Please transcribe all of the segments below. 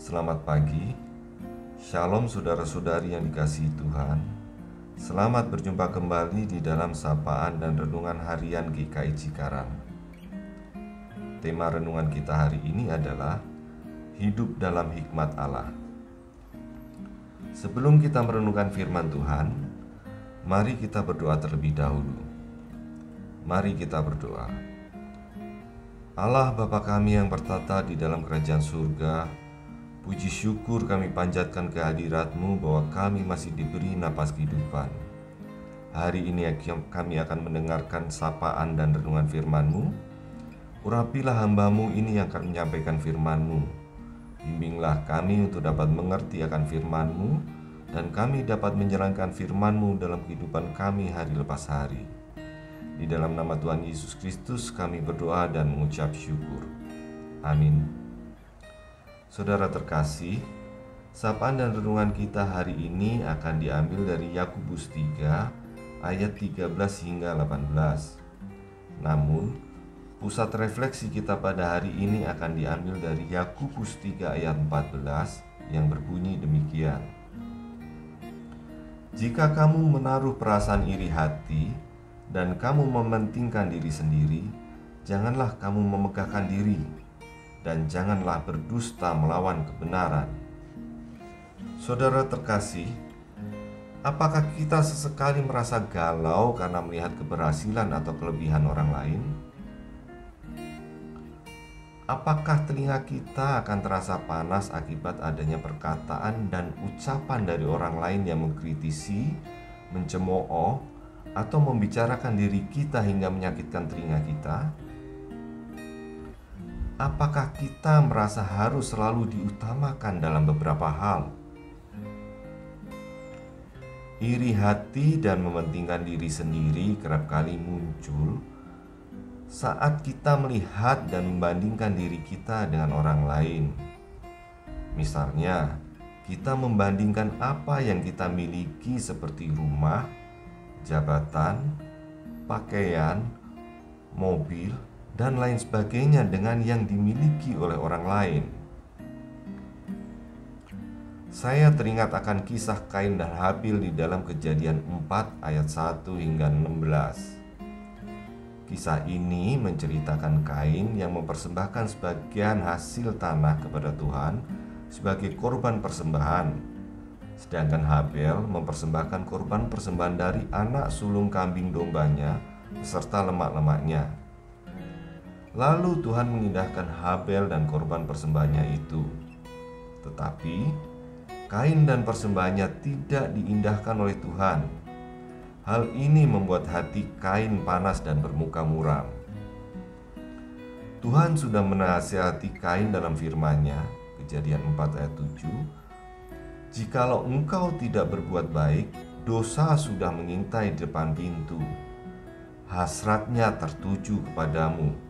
Selamat pagi, Shalom saudara-saudari yang dikasihi Tuhan. Selamat berjumpa kembali di dalam sapaan dan renungan harian GKI Cikarang. Tema renungan kita hari ini adalah hidup dalam hikmat Allah. Sebelum kita merenungkan firman Tuhan, mari kita berdoa terlebih dahulu. Mari kita berdoa. Allah Bapa kami yang bertata di dalam kerajaan surga, puji syukur kami panjatkan kehadirat-Mu bahwa kami masih diberi napas kehidupan. Hari ini kami akan mendengarkan sapaan dan renungan firman-Mu. Urapilah hamba-Mu ini yang akan menyampaikan firman-Mu. Bimbinglah kami untuk dapat mengerti akan firman-Mu, dan kami dapat menjalankan firman-Mu dalam kehidupan kami hari lepas hari. Di dalam nama Tuhan Yesus Kristus kami berdoa dan mengucap syukur. Amin. Saudara terkasih, sapaan dan renungan kita hari ini akan diambil dari Yakobus 3 ayat 13 hingga 18. Namun, pusat refleksi kita pada hari ini akan diambil dari Yakobus 3 ayat 14 yang berbunyi demikian. Jika kamu menaruh perasaan iri hati dan kamu mementingkan diri sendiri, janganlah kamu memegahkan diri, dan janganlah berdusta melawan kebenaran. Saudara terkasih, apakah kita sesekali merasa galau karena melihat keberhasilan atau kelebihan orang lain? Apakah telinga kita akan terasa panas akibat adanya perkataan dan ucapan dari orang lain yang mengkritisi, mencemooh, atau membicarakan diri kita hingga menyakitkan telinga kita? Apakah kita merasa harus selalu diutamakan dalam beberapa hal? Iri hati dan mementingkan diri sendiri kerap kali muncul saat kita melihat dan membandingkan diri kita dengan orang lain. Misalnya, kita membandingkan apa yang kita miliki seperti rumah, jabatan, pakaian, mobil, dan lain sebagainya dengan yang dimiliki oleh orang lain. Saya teringat akan kisah Kain dan Habil di dalam Kejadian 4 ayat 1 hingga 16. Kisah ini menceritakan Kain yang mempersembahkan sebagian hasil tanah kepada Tuhan sebagai korban persembahan, sedangkan Habil mempersembahkan korban persembahan dari anak sulung kambing dombanya beserta lemak-lemaknya. Lalu Tuhan mengindahkan Habel dan korban persembahannya itu. Tetapi Kain dan persembahannya tidak diindahkan oleh Tuhan. Hal ini membuat hati Kain panas dan bermuka muram. Tuhan sudah menasihati Kain dalam firman-Nya, Kejadian 4 ayat 7, "Jikalau engkau tidak berbuat baik, dosa sudah mengintai di depan pintu. Hasratnya tertuju kepadamu,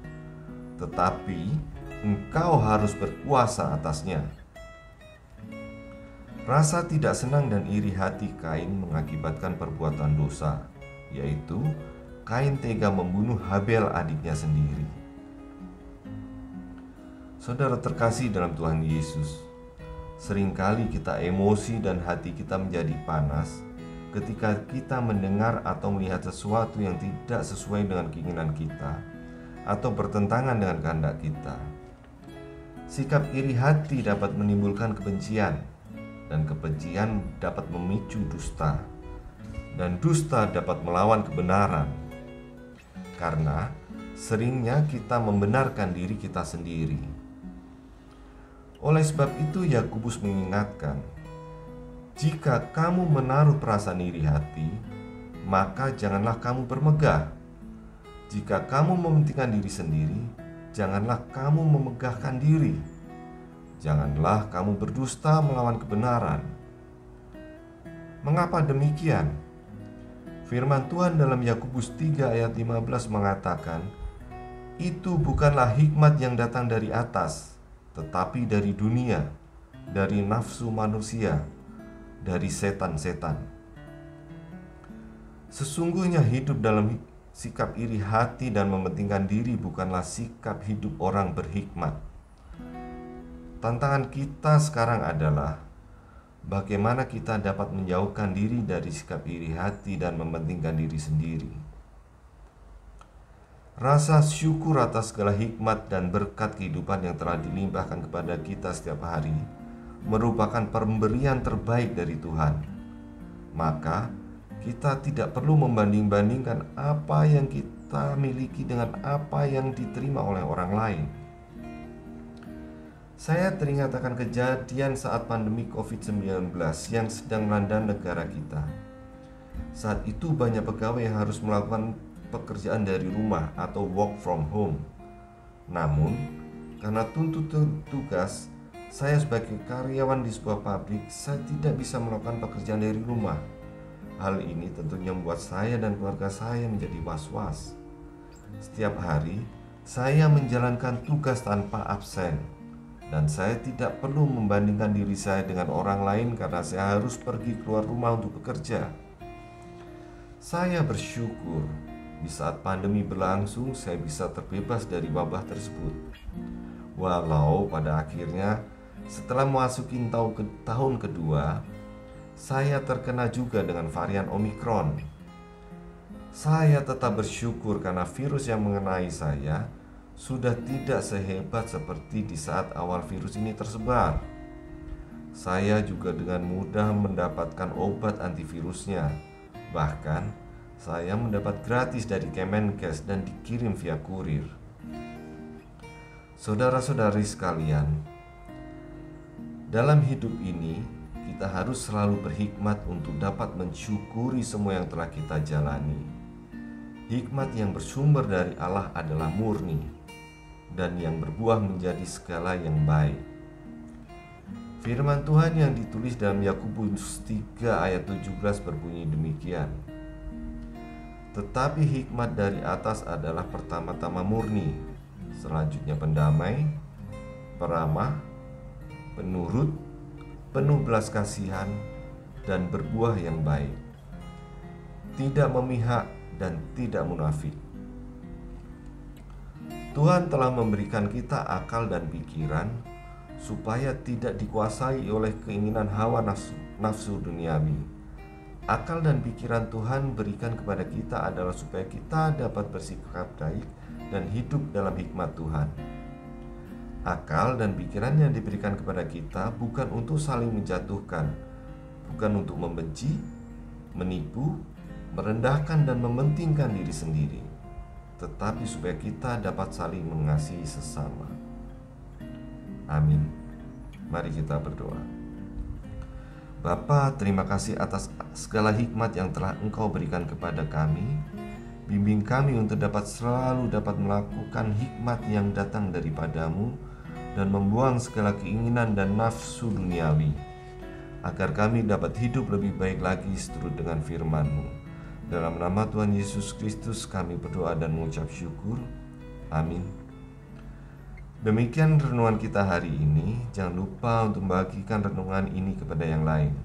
tetapi engkau harus berkuasa atasnya." Rasa tidak senang dan iri hati Kain mengakibatkan perbuatan dosa, yaitu Kain tega membunuh Habel adiknya sendiri. Saudara terkasih dalam Tuhan Yesus, seringkali kita emosi dan hati kita menjadi panas ketika kita mendengar atau melihat sesuatu yang tidak sesuai dengan keinginan kita atau bertentangan dengan kehendak kita. Sikap iri hati dapat menimbulkan kebencian, dan kebencian dapat memicu dusta, dan dusta dapat melawan kebenaran. Karena seringnya kita membenarkan diri kita sendiri. Oleh sebab itu Yakobus mengingatkan, jika kamu menaruh perasaan iri hati, maka janganlah kamu bermegah. Jika kamu mementingkan diri sendiri, janganlah kamu memegahkan diri. Janganlah kamu berdusta melawan kebenaran. Mengapa demikian? Firman Tuhan dalam Yakobus 3 ayat 15 mengatakan, "Itu bukanlah hikmat yang datang dari atas, tetapi dari dunia, dari nafsu manusia, dari setan-setan." Sesungguhnya hidup dalam sikap iri hati dan mementingkan diri bukanlah sikap hidup orang berhikmat. tantangan kita sekarang adalah bagaimana kita dapat menjauhkan diri dari sikap iri hati dan mementingkan diri sendiri. Rasa syukur atas segala hikmat dan berkat kehidupan yang telah dilimpahkan kepada kita setiap hari merupakan pemberian terbaik dari Tuhan. Maka, kita tidak perlu membanding-bandingkan apa yang kita miliki dengan apa yang diterima oleh orang lain. Saya teringat akan kejadian saat pandemi COVID-19 yang sedang melanda negara kita. Saat itu banyak pegawai yang harus melakukan pekerjaan dari rumah atau work from home. Namun, karena tuntutan tugas, saya sebagai karyawan di sebuah pabrik, saya tidak bisa melakukan pekerjaan dari rumah. Hal ini tentunya membuat saya dan keluarga saya menjadi was-was. Setiap hari, saya menjalankan tugas tanpa absen. Dan saya tidak perlu membandingkan diri saya dengan orang lain karena saya harus pergi keluar rumah untuk bekerja. Saya bersyukur di saat pandemi berlangsung saya bisa terbebas dari wabah tersebut. Walau pada akhirnya setelah memasuki tahun kedua, saya terkena juga dengan varian Omikron. Saya tetap bersyukur karena virus yang mengenai saya sudah tidak sehebat seperti di saat awal virus ini tersebar. Saya juga dengan mudah mendapatkan obat antivirusnya. Bahkan, saya mendapat gratis dari Kemenkes dan dikirim via kurir. Saudara-saudari sekalian, dalam hidup ini kita harus selalu berhikmat untuk dapat mensyukuri semua yang telah kita jalani. Hikmat yang bersumber dari Allah adalah murni dan yang berbuah menjadi segala yang baik. Firman Tuhan yang ditulis dalam Yakobus 3 ayat 17 berbunyi demikian. Tetapi hikmat dari atas adalah pertama-tama murni, selanjutnya pendamai, peramah, penurut, penuh belas kasihan, dan berbuah yang baik, tidak memihak dan tidak munafik. Tuhan telah memberikan kita akal dan pikiran supaya tidak dikuasai oleh keinginan hawa nafsu duniawi. Akal dan pikiran Tuhan berikan kepada kita adalah supaya kita dapat bersikap baik dan hidup dalam hikmat Tuhan. Akal dan pikiran yang diberikan kepada kita bukan untuk saling menjatuhkan, bukan untuk membenci, menipu, merendahkan dan mementingkan diri sendiri, tetapi supaya kita dapat saling mengasihi sesama. Amin. Mari kita berdoa. Bapa, terima kasih atas segala hikmat yang telah Engkau berikan kepada kami. Bimbing kami untuk selalu dapat melakukan hikmat yang datang daripadamu dan membuang segala keinginan dan nafsu duniawi, agar kami dapat hidup lebih baik lagi seturut dengan firman-Mu. Dalam nama Tuhan Yesus Kristus kami berdoa dan mengucap syukur. Amin. Demikian renungan kita hari ini. Jangan lupa untuk membagikan renungan ini kepada yang lain.